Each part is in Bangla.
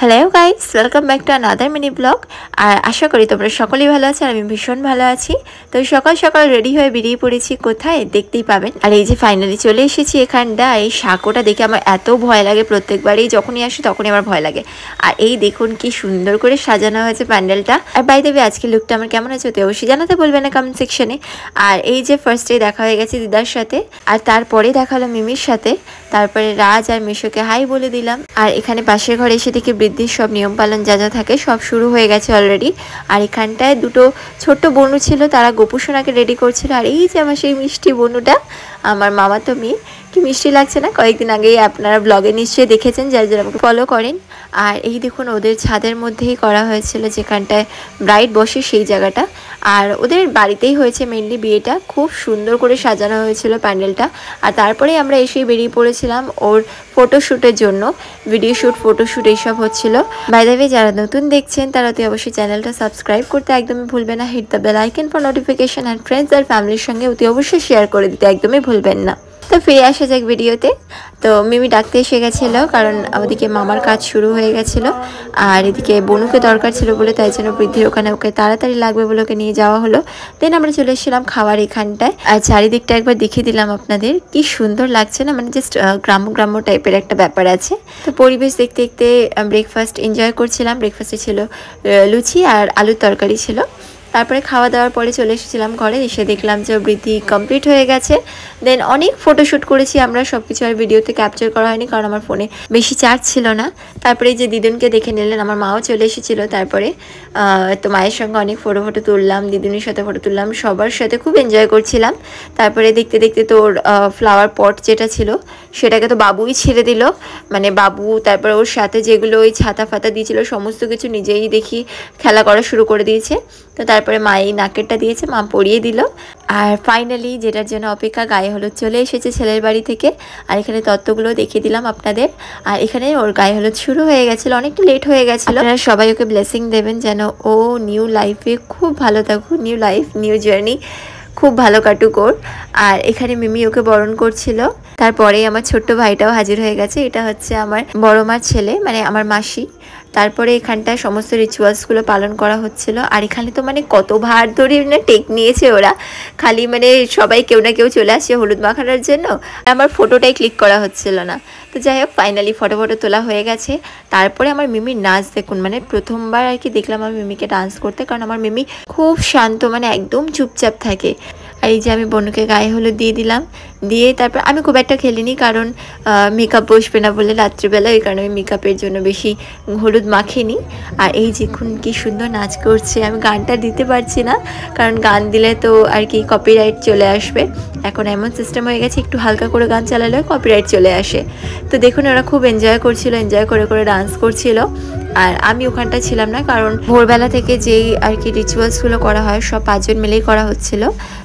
Hello guys, welcome back to another mini blog. আর আশা করি তোমরা সকলেই ভালো আছো আর আমি ভীষণ ভালো আছি। তো সকাল সকাল রেডি হয়ে বেরিয়ে পড়েছি, কোথায় দেখতেই পাবেন। আর এই যে ফাইনালি চলে এসেছি এখানটা। এই সাঁকোটা দেখে আমার এত ভয় লাগে, প্রত্যেকবারই যখনই আসি তখনই আমার ভয় লাগে। আর এই দেখুন কি সুন্দর করে সাজানো হয়েছে প্যান্ডেলটা। আর বাই দ্য ওয়ে আজকে লুকটা আমার কেমন আছে অবশ্যই জানাতে বলবেন না কমেন্ট সেকশনে। আর এই যে ফার্স্টে দেখা হয়ে গেছে দিদার সাথে, আর তারপরে দেখা হলো মিমির সাথে, তারপরে রাজ আর মিশোকে হাই বলে দিলাম। আর এখানে পাশের ঘরে এসে দেখি বৃদ্ধির সব নিয়ম পালন যা যা থাকে সব শুরু হয়ে গেছে অলরেডি। আর এখানটায় দুটো ছোট্ট বনু ছিল, তারা গোপুসোনাকে রেডি করছিল। আর এই যে আমার সেই মিষ্টি বনুটা, আমার মামাতো মেয়ে, কি মিষ্টি লাগছে না। কয়েকদিন আগেই আপনারা ব্লগে নিশ্চয়ই দেখেছেন যারা যারা আমাকে ফলো করেন। আর এই দেখুন ওদের ছাদের মধ্যেই করা হয়েছিল, যেখানটায় ব্রাইড বসে সেই জায়গাটা। আর ওদের বাড়িতেই হয়েছে মেনলি বিয়েটা, খুব সুন্দর করে সাজানো হয়েছিল প্যান্ডেলটা। আর তারপরে আমরা এসেই বেরিয়ে পড়েছিলাম ওর ফটোশ্যুটের জন্য, ভিডিও শ্যুট, ফটোশ্যুট এইসব হচ্ছিল। বাই দ্য ওয়ে যারা নতুন দেখছেন তারা তো অবশ্যই চ্যানেলটা সাবস্ক্রাইব করতে একদমই ভুলবেন না, hit the bell icon for notification. And friends আর ফ্যামিলির সঙ্গে অতি অবশ্যই শেয়ার করে দিতে একদমই ভুলবেন না। তো ফিরে আসা যাক ভিডিওতে। তো মিমি ডাকতে এসে গেছিলো, কারণ ওদিকে মামার কাজ শুরু হয়ে গেছিলো। আর এদিকে বনুকে দরকার ছিল বলে, তাই জন্য বৃদ্ধির ওখানে ওকে তাড়াতাড়ি লাগবে বলে ওকে নিয়ে যাওয়া হলো। দেন আমরা চলে এসেছিলাম খাওয়ার এখানটায়। আর চারিদিকটা একবার দেখিয়ে দিলাম আপনাদের, কি সুন্দর লাগছে না, মানে জাস্ট গ্রাম্য গ্রাম্য টাইপের একটা ব্যাপার আছে। তো পরিবেশ দেখতে দেখতে ব্রেকফাস্ট এনজয় করছিলাম। ব্রেকফাস্টে ছিল লুচি আর আলুর তরকারি ছিল। তারপরে খাওয়া দাওয়ার পরে চলে এসেছিলাম ঘরে, এসে দেখলাম যে বৃদ্ধি কমপ্লিট হয়ে গেছে। দেন অনেক ফটোশ্যুট করেছি আমরা, সব কিছু আর ভিডিওতে ক্যাপচার করা হয়নি কারণ আমার ফোনে বেশি চার্জ ছিল না। তারপরে যে দিদুনকে দেখে নিলেন, আমার মাও চলে এসেছিল। তারপরে তো মায়ের সঙ্গে অনেক ফটো তুললাম, দিদুনের সাথে ফটো তুললাম, সবার সাথে খুব এনজয় করছিলাম। তারপরে দেখতে দেখতে তোর ফ্লাওয়ার পট যেটা ছিল সেটাকে তো বাবুই ছেড়ে দিল, মানে বাবু। তারপরে ওর সাথে যেগুলো ওই ছাতা ফাতা দিয়েছিল সমস্ত কিছু নিজেই দেখি খেলা করা শুরু করে দিয়েছে। তো তারপরে মা এই নাকেরটা দিয়েছে, মা পরিয়ে দিল। আর ফাইনালি যেটার জন্য অপেক্ষা, গায়ে হলুদ চলে এসেছে ছেলের বাড়ি থেকে। আর এখানে তত্ত্বগুলো দেখিয়ে দিলাম আপনাদের। আর এখানে ওর গায়ে হলুদ শুরু হয়ে গেছিলো, অনেকটা লেট হয়ে গেছিলো। আপনারা সবাই ওকে ব্লেসিং দেবেন যেন ও নিউ লাইফে খুব ভালো থাকুক, নিউ লাইফ নিউ জার্নি খুব ভালো কাটুক ওর। আর এখানে মিমি ওকে বরণ করছিল। তারপরে আমার ছোট্ট ভাইটাও হাজির হয়ে গেছে, এটা হচ্ছে আমার বড় মার ছেলে, মানে আমার মাসি। তারপরে এখানটায় সমস্ত রিচুয়ালসগুলো পালন করা হচ্ছিল। আর এখানে তো মানে কত ভার ধরে না টেক নিয়েছে ওরা, খালি মানে সবাই কেউ না কেউ চলে আসছে হলুদ মাখানোর জন্য। আমার ফটোটাই ক্লিক করা হচ্ছিল না। তো যাই হোক ফাইনালি ফটো তোলা হয়ে গেছে। তারপরে আমার মিমির নাচ দেখুন, মানে প্রথমবার আর কি দেখলাম আমার মিমিকে ডান্স করতে, কারণ আমার মিমি খুব শান্ত, মানে একদম চুপচাপ থাকে। আর এই যে আমি বনুকে গায়ে হলুদ দিয়ে দিলাম, দিয়ে তারপর আমি খুব একটা খেলিনি কারণ মেকআপ বসবে না বলে রাত্রিবেলা, ওই কারণে আমি মেকআপের জন্য বেশি হলুদ মাখিনি। আর এই দেখুন কি সুন্দর নাচ করছে। আমি গানটা দিতে পারছি না কারণ গান দিলে তো আর কি কপিরাইট চলে আসবে। এখন এমন সিস্টেম হয়ে গেছে, একটু হালকা করে গান চালালে কপিরাইট চলে আসে। তো দেখুন ওরা খুব এনজয় করছিল, এনজয় করে করে ডান্স করছিল। আর আমি ওখানটা ছিলাম না কারণ ভোরবেলা থেকে যেই আর কি রিচুয়ালসগুলো করা হয় সব 5 জন মিলেই করা হচ্ছিল,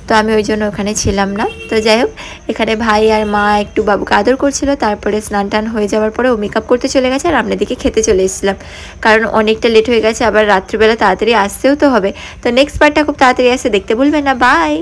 তো আমি ওই জন্য ওখানে ছিলাম না। তো যাই হোক এখানে ভাই আর মা একটু বাবুকে আদর করছিল। তারপরে স্নান টান হয়ে যাওয়ার পরে ও মেকআপ করতে চলে গেছে, আর আমরা দিকে খেতে চলে এসেছিলাম কারণ অনেকটা লেট হয়ে গেছে, আবার রাত্রিবেলা তাড়াতাড়ি আসতেও তো হবে। তো নেক্সট পার্টটা খুব তাড়াতাড়ি আসে, দেখতে ভুলবেন না। বাই।